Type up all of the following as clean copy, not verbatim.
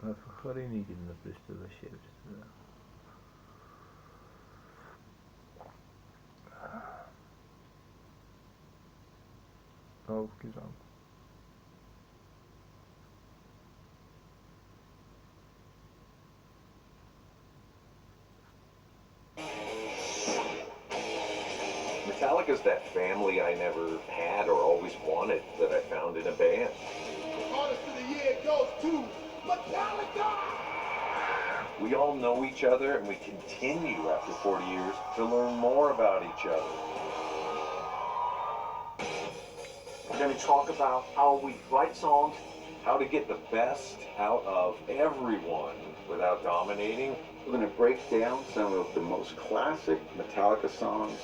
охренительно представляешь. Aufgeräumt. Metallica's that family I never had or always wanted that I found in a band. Artist of the year goes to Metallica! We all know each other and we continue after 40 years to learn more about each other. We're going to talk about how we write songs, how to get the best out of everyone without dominating. We're going to break down some of the most classic Metallica songs.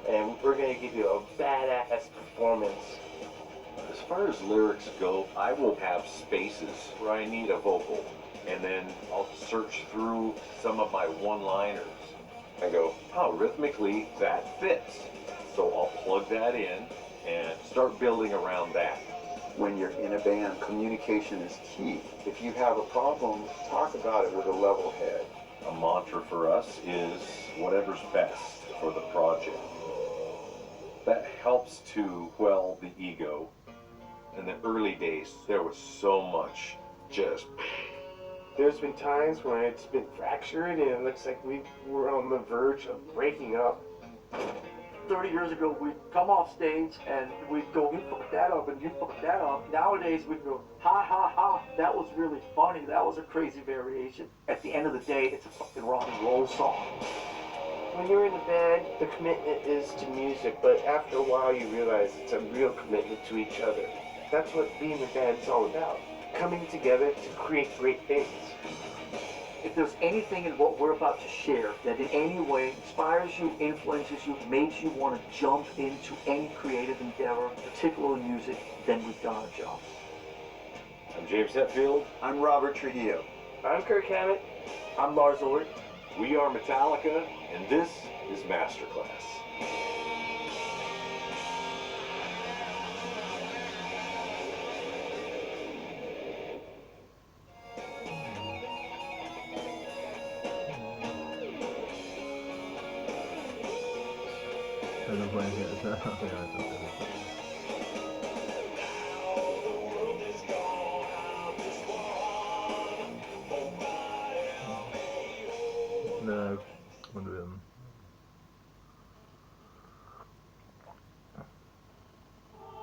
and we're going to give you a badass performance. As far as lyrics go, I will have spaces where I need a vocal, and then I'll search through some of my one-liners and go, oh, rhythmically that fits. So I'll plug that in and start building around that. When you're in a band, communication is key. If you have a problem, talk about it with a level head. A mantra for us is whatever's best for the project. That helps to quell the ego. In the early days, there was so much just... There's been times when it's been fractured and it looks like we were on the verge of breaking up. 30 years ago, we'd come off stage and we'd go, you fucked that up and you fucked that up. Nowadays, we'd go, ha ha ha, that was really funny. That was a crazy variation. At the end of the day, it's a fucking rock and roll song. When you're in a band, the commitment is to music, but after a while you realize it's a real commitment to each other. That's what being a band is all about. Coming together to create great things. If there's anything in what we're about to share that in any way inspires you, influences you, makes you want to jump into any creative endeavor, particularly music, then we've done our job. I'm James Hetfield. I'm Robert Trujillo. I'm Kirk Hammett. I'm Lars Ulrich. We are Metallica, and this is Masterclass. No pueden ser, o no, one of them.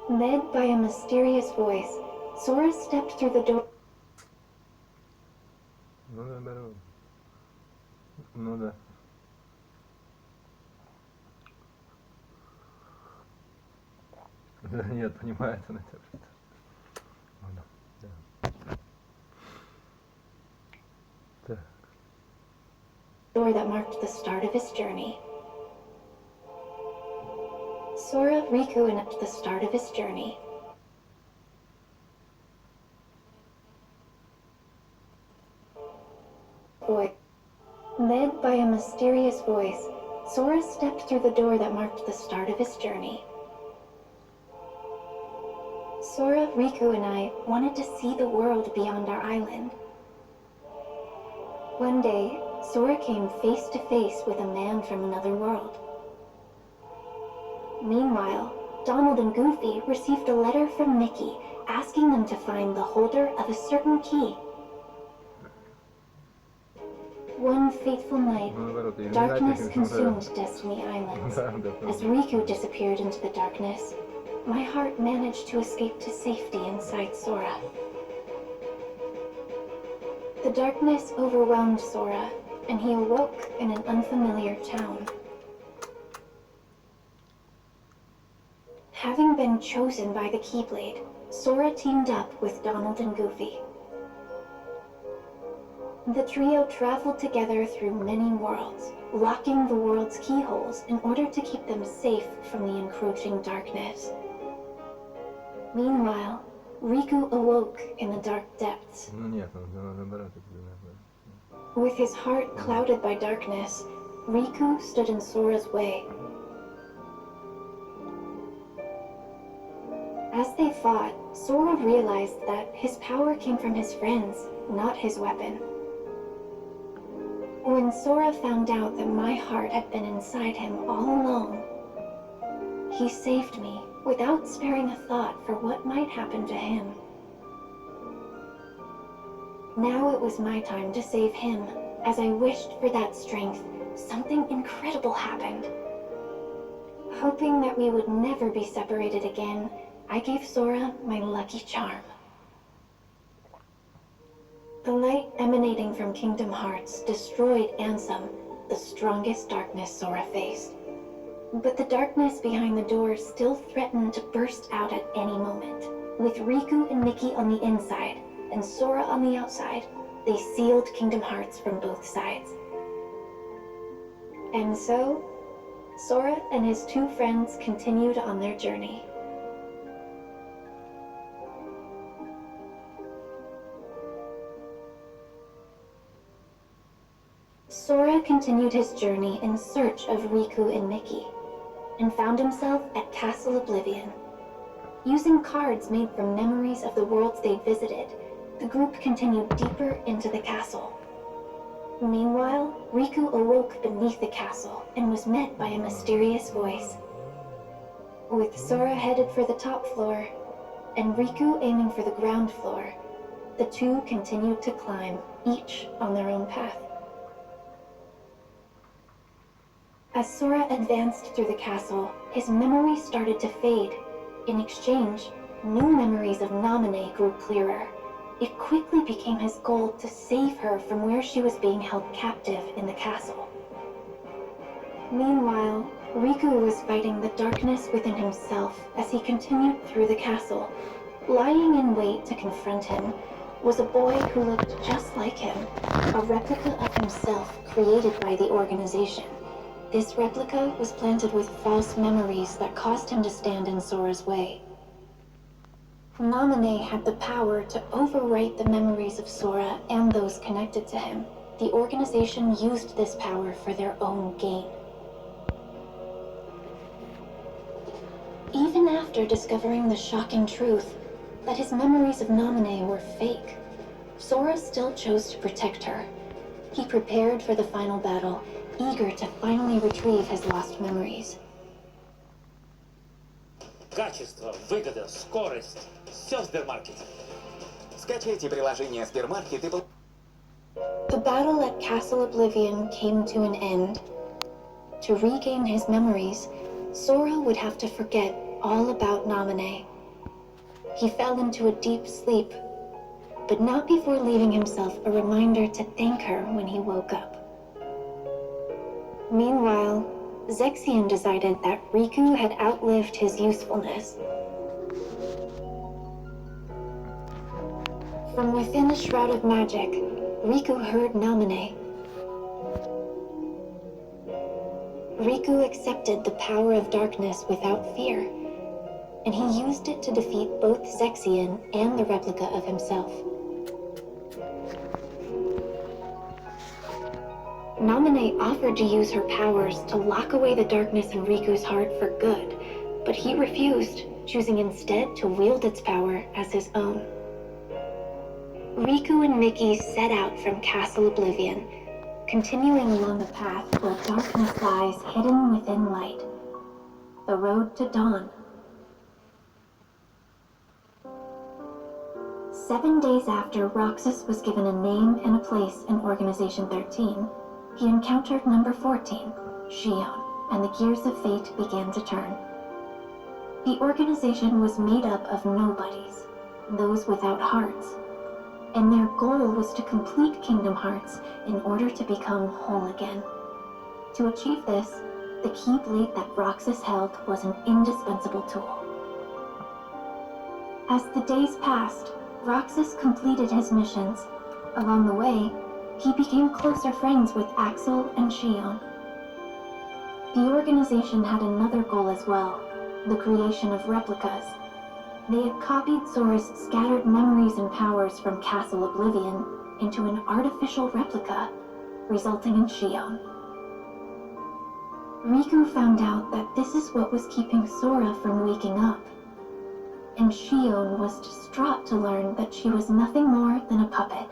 Led by a mysterious voice, Sora stepped through the door. Ну да. Нет, понимает он это. Да. Door that marked the start of his journey. Sora, Riku, and at the start of his journey. Led by a mysterious voice, Sora stepped through the door that marked the start of his journey. Sora, Riku, and I wanted to see the world beyond our island. One day, Sora came face to face with a man from another world. Meanwhile, Donald and Goofy received a letter from Mickey asking them to find the holder of a certain key. One fateful night, darkness consumed Destiny Island. As Riku disappeared into the darkness, my heart managed to escape to safety inside Sora. The darkness overwhelmed Sora, and he awoke in an unfamiliar town. Having been chosen by the Keyblade, Sora teamed up with Donald and Goofy. The trio traveled together through many worlds, locking the world's keyholes in order to keep them safe from the encroaching darkness. Meanwhile, Riku awoke in the dark depths. With his heart clouded by darkness, Riku stood in Sora's way. As they fought, Sora realized that his power came from his friends, not his weapon. When Sora found out that my heart had been inside him all along, he saved me without sparing a thought for what might happen to him. Now it was my time to save him. As I wished for that strength, something incredible happened. Hoping that we would never be separated again, I gave Sora my lucky charm. The light emanating from Kingdom Hearts destroyed Ansem, the strongest darkness Sora faced. But the darkness behind the door still threatened to burst out at any moment. With Riku and Mickey on the inside, and Sora on the outside, they sealed Kingdom Hearts from both sides. And so, Sora and his two friends continued on their journey. Sora continued his journey in search of Riku and Mickey, and found himself at Castle Oblivion. Using cards made from memories of the worlds they visited, the group continued deeper into the castle. Meanwhile, Riku awoke beneath the castle and was met by a mysterious voice. With Sora headed for the top floor, and Riku aiming for the ground floor, the two continued to climb, each on their own path. As Sora advanced through the castle, his memory started to fade. In exchange, new memories of Naminé grew clearer. It quickly became his goal to save her from where she was being held captive in the castle. Meanwhile, Riku was fighting the darkness within himself as he continued through the castle. Lying in wait to confront him was a boy who looked just like him, a replica of himself created by the organization. This replica was planted with false memories that caused him to stand in Sora's way. Naminé had the power to overwrite the memories of Sora and those connected to him. The organization used this power for their own gain. Even after discovering the shocking truth that his memories of Naminé were fake, Sora still chose to protect her. He prepared for the final battle, eager to finally retrieve his lost memories. Качество, выгода, скорость. Все в Сбермаркете. Скачайте приложение Сбермаркет и... The battle at Castle Oblivion came to an end. To regain his memories, Sora would have to forget all about Naminé. He fell into a deep sleep, but not before leaving himself a reminder to thank her when he woke up. Meanwhile, Zexion decided that Riku had outlived his usefulness. From within a shroud of magic, Riku heard Naminé. Riku accepted the power of darkness without fear, and he used it to defeat both Zexion and the replica of himself. Naminé offered to use her powers to lock away the darkness in Riku's heart for good, but he refused, choosing instead to wield its power as his own. Riku and Mickey set out from Castle Oblivion, continuing along a path where darkness lies hidden within light. The road to dawn. 7 days after Roxas was given a name and a place in Organization 13, he encountered number 14, Xion, and the gears of fate began to turn. The organization was made up of nobodies, those without hearts, and their goal was to complete Kingdom Hearts in order to become whole again. To achieve this, the Keyblade that Roxas held was an indispensable tool. As the days passed, Roxas completed his missions. Along the way, he became closer friends with Axel and Xion. The organization had another goal as well, the creation of replicas. They had copied Sora's scattered memories and powers from Castle Oblivion into an artificial replica, resulting in Xion. Riku found out that this is what was keeping Sora from waking up. and Shion was distraught to learn that she was nothing more than a puppet.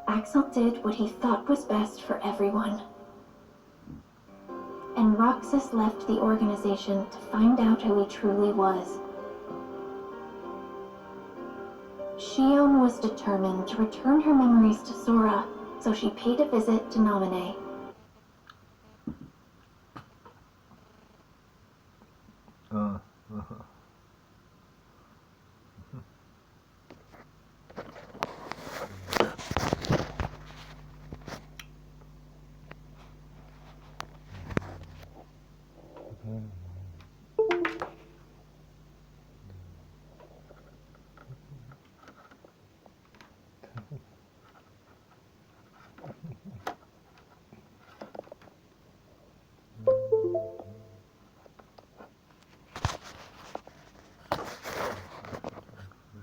Axel did what he thought was best for everyone. And Roxas left the organization to find out who he truly was. Shion was determined to return her memories to Sora, so she paid a visit to Namine.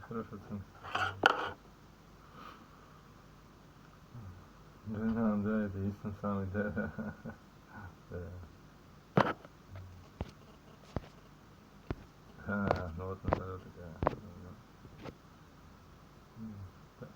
Хорошо, да, это единственный самый, да. Ну вот наоборот, да. Так.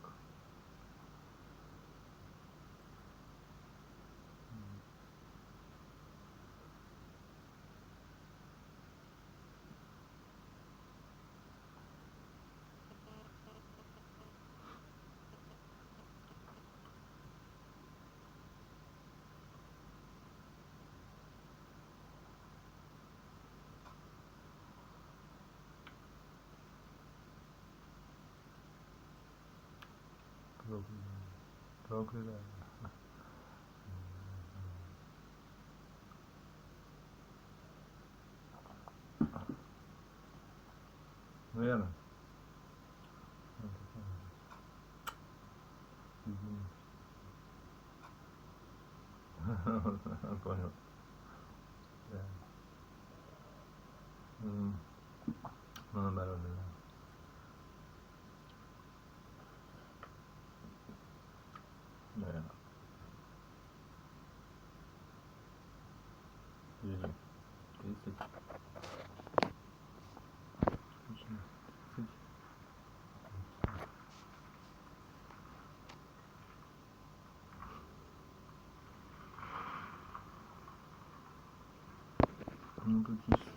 Проклятая. Верно. Понял. Да. Ну, наоборот, да. Наверное. Или 30. Отлично. 30. Ну, практически.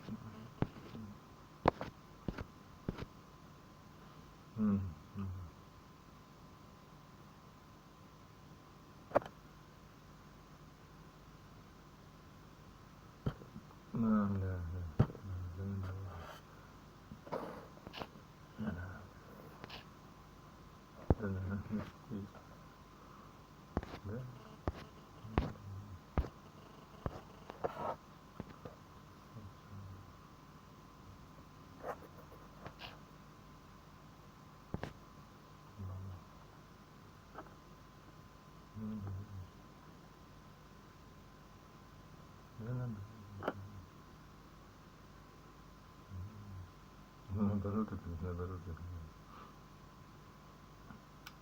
Наоборот, это наоборот.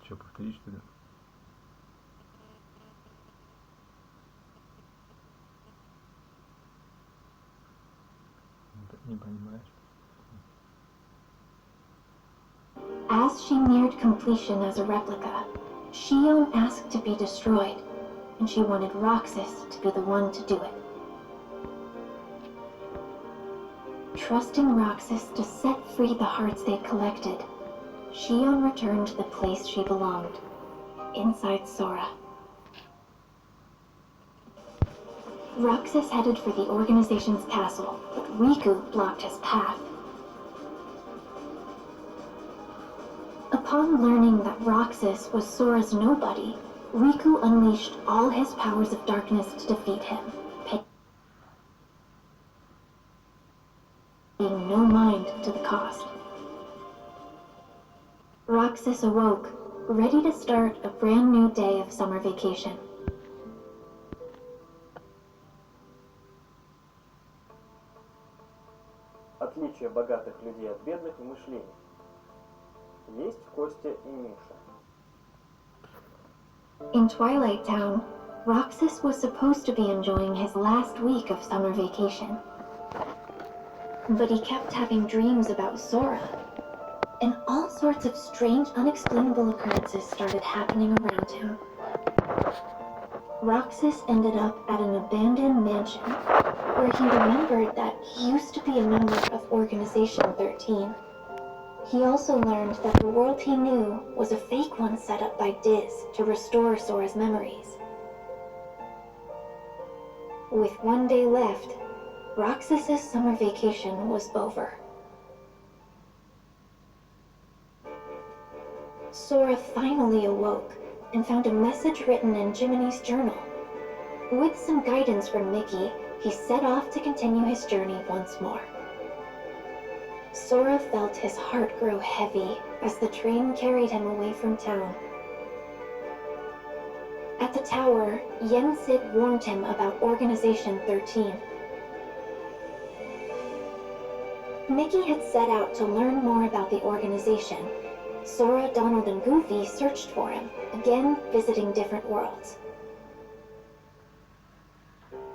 Че, повторить, что ли? Не понимаешь? As she neared completion as a replica, Shion asked to be destroyed, and she wanted Roxas to be the one to do it. Trusting Roxas to set free the hearts they'd collected, Shion returned to the place she belonged, inside Sora. Roxas headed for the organization's castle, but Riku blocked his path. Upon learning that Roxas was Sora's nobody, Riku unleashed all his powers of darkness to defeat him, paying no mind to the cost. Roxas awoke, ready to start a brand new day of summer vacation. Отличие богатых людей от бедных в мышлении. Есть Костя и Миша. In Twilight Town, Roxas was supposed to be enjoying his last week of summer vacation. But he kept having dreams about Sora, and all sorts of strange, unexplainable occurrences started happening around him. Roxas ended up at an abandoned mansion, where he remembered that he used to be a member of Organization 13. He also learned that the world he knew was a fake one set up by Diz to restore Sora's memories. With one day left, Roxas's summer vacation was over. Sora finally awoke and found a message written in Jiminy's journal. With some guidance from Mickey, he set off to continue his journey once more. Sora felt his heart grow heavy as the train carried him away from town. At the tower, Yen Sid warned him about Organization 13. Mickey had set out to learn more about the organization. Sora, Donald, and Goofy searched for him, again visiting different worlds.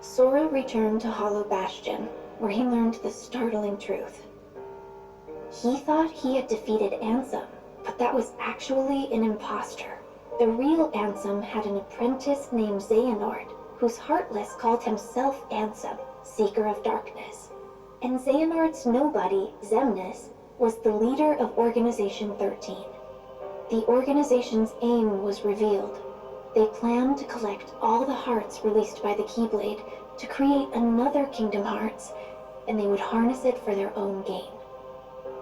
Sora returned to Hollow Bastion, where he learned the startling truth. He thought he had defeated Ansem, but that was actually an imposter. The real Ansem had an apprentice named Xehanort, whose Heartless called himself Ansem, Seeker of Darkness. And Xehanort's nobody, Xemnas, was the leader of Organization 13. The organization's aim was revealed. They planned to collect all the hearts released by the Keyblade to create another Kingdom Hearts, and they would harness it for their own gain.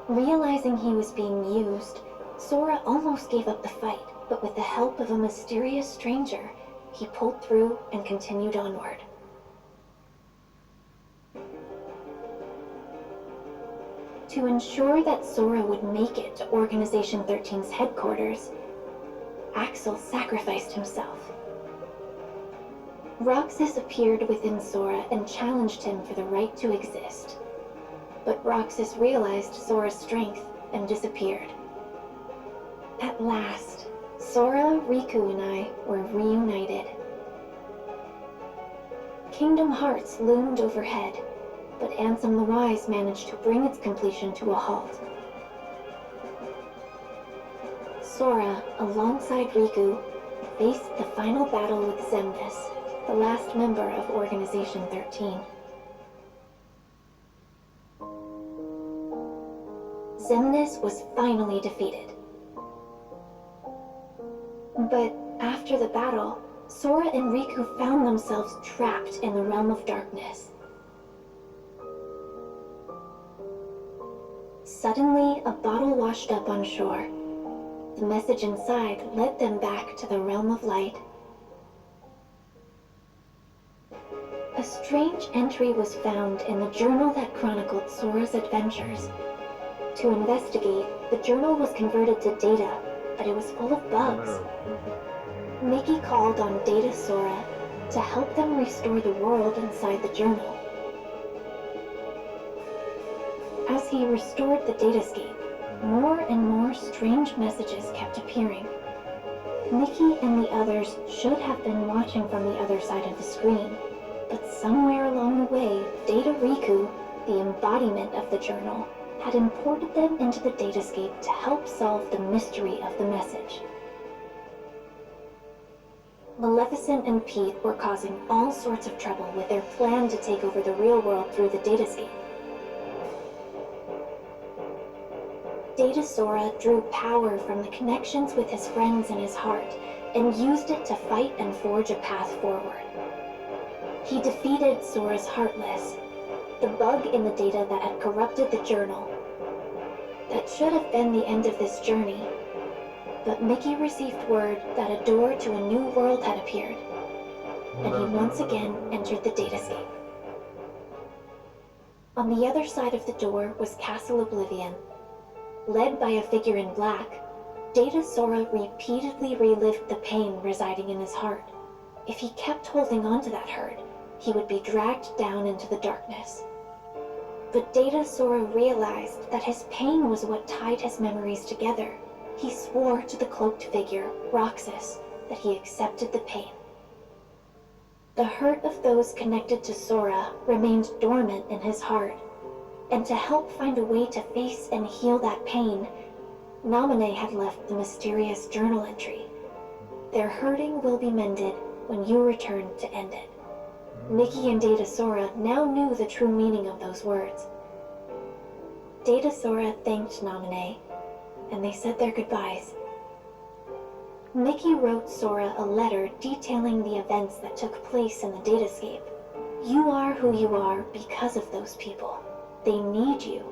Realizing he was being used, Sora almost gave up the fight, but with the help of a mysterious stranger, he pulled through and continued onward. To ensure that Sora would make it to Organization 13's headquarters, Axel sacrificed himself. Roxas appeared within Sora and challenged him for the right to exist. But Roxas realized Sora's strength and disappeared. At last, Sora, Riku, and I were reunited. Kingdom Hearts loomed overhead, but Ansem the Wise managed to bring its completion to a halt. Sora, alongside Riku, faced the final battle with Xemnas, the last member of Organization 13. Xemnas was finally defeated. But after the battle, Sora and Riku found themselves trapped in the realm of darkness. Suddenly, a bottle washed up on shore. The message inside led them back to the realm of light. A strange entry was found in the journal that chronicled Sora's adventures. To investigate, the journal was converted to data, but it was full of bugs. Mickey called on Data Sora to help them restore the world inside the journal. As he restored the datascape, more and more strange messages kept appearing. Mickey and the others should have been watching from the other side of the screen, but somewhere along the way, Data Riku, the embodiment of the journal, had imported them into the datascape to help solve the mystery of the message. Maleficent and Pete were causing all sorts of trouble with their plan to take over the real world through the datascape. Data Sora drew power from the connections with his friends in his heart and used it to fight and forge a path forward. He defeated Sora's Heartless, the bug in the data that had corrupted the journal. That should have been the end of this journey, but Mickey received word that a door to a new world had appeared, and he once again entered the datascape. On the other side of the door was Castle Oblivion. Led by a figure in black, Data Sora repeatedly relived the pain residing in his heart. If he kept holding on to that hurt, he would be dragged down into the darkness. But Data Sora realized that his pain was what tied his memories together. He swore to the cloaked figure, Roxas, that he accepted the pain. The hurt of those connected to Sora remained dormant in his heart, and to help find a way to face and heal that pain, Naminé had left the mysterious journal entry. Their hurting will be mended when you return to end it. Mickey and Data Sora now knew the true meaning of those words. Data Sora thanked Naminé, and they said their goodbyes. Mickey wrote Sora a letter detailing the events that took place in the datascape. You are who you are because of those people. They need you,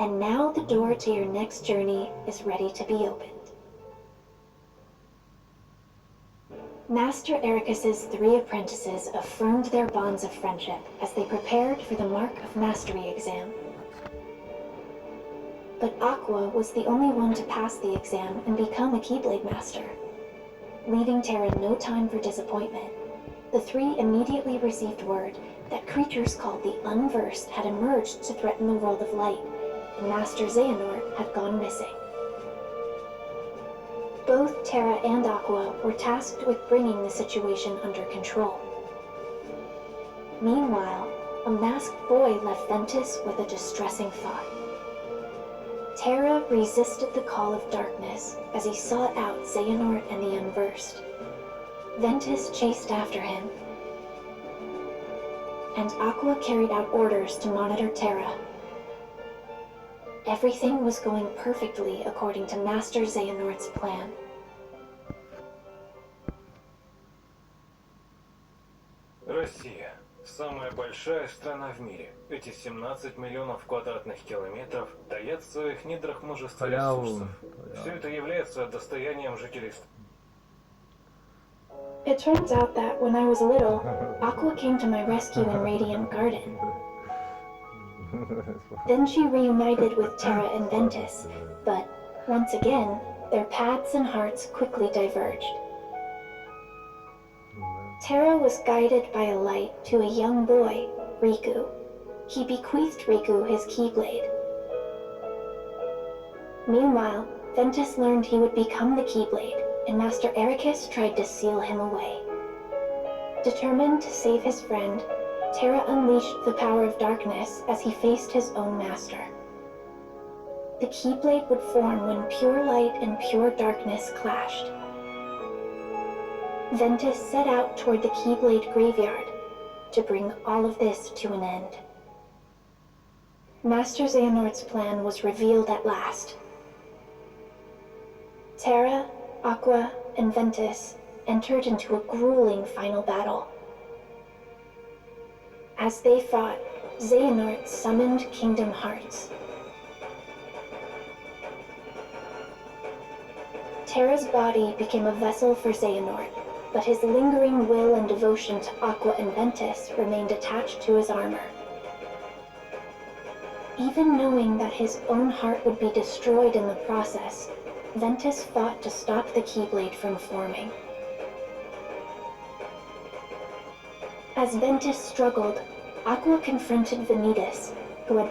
and now the door to your next journey is ready to be opened. Master Ericus's 3 apprentices affirmed their bonds of friendship as they prepared for the Mark of Mastery exam. But Aqua was the only one to pass the exam and become a Keyblade Master. Leaving Terra no time for disappointment, the 3 immediately received word that creatures called the Unversed had emerged to threaten the world of light, and Master Xehanort had gone missing. Both Terra and Aqua were tasked with bringing the situation under control. Meanwhile, a masked boy left Ventus with a distressing thought. Terra resisted the call of darkness as he sought out Xehanort and the Unversed. Ventus chased after him, and Aqua carried out orders to monitor Terra. Everything was going perfectly according to Master Xehanort's plan. Россия. Самая большая страна в мире. Эти 17 миллионов квадратных километров таят в своих недрах множество ресурсов. Все это является достоянием жителей страны. It turns out that when I was little, Aqua came to my rescue in Radiant Garden. Then she reunited with Terra and Ventus, but once again, their paths and hearts quickly diverged. Terra was guided by a light to a young boy, Riku. He bequeathed Riku his Keyblade. Meanwhile, Ventus learned he would become the Keyblade, and Master Ericus tried to seal him away. Determined to save his friend, Terra unleashed the power of darkness as he faced his own master. The Keyblade would form when pure light and pure darkness clashed. Ventus set out toward the Keyblade graveyard to bring all of this to an end. Master Xehanort's plan was revealed at last. Terra, Aqua, and Ventus entered into a grueling final battle. As they fought, Xehanort summoned Kingdom Hearts. Terra's body became a vessel for Xehanort, but his lingering will and devotion to Aqua and Ventus remained attached to his armor. Even knowing that his own heart would be destroyed in the process, Ventus fought to stop the Keyblade from forming. As Ventus struggled, Aqua confronted Vanitas,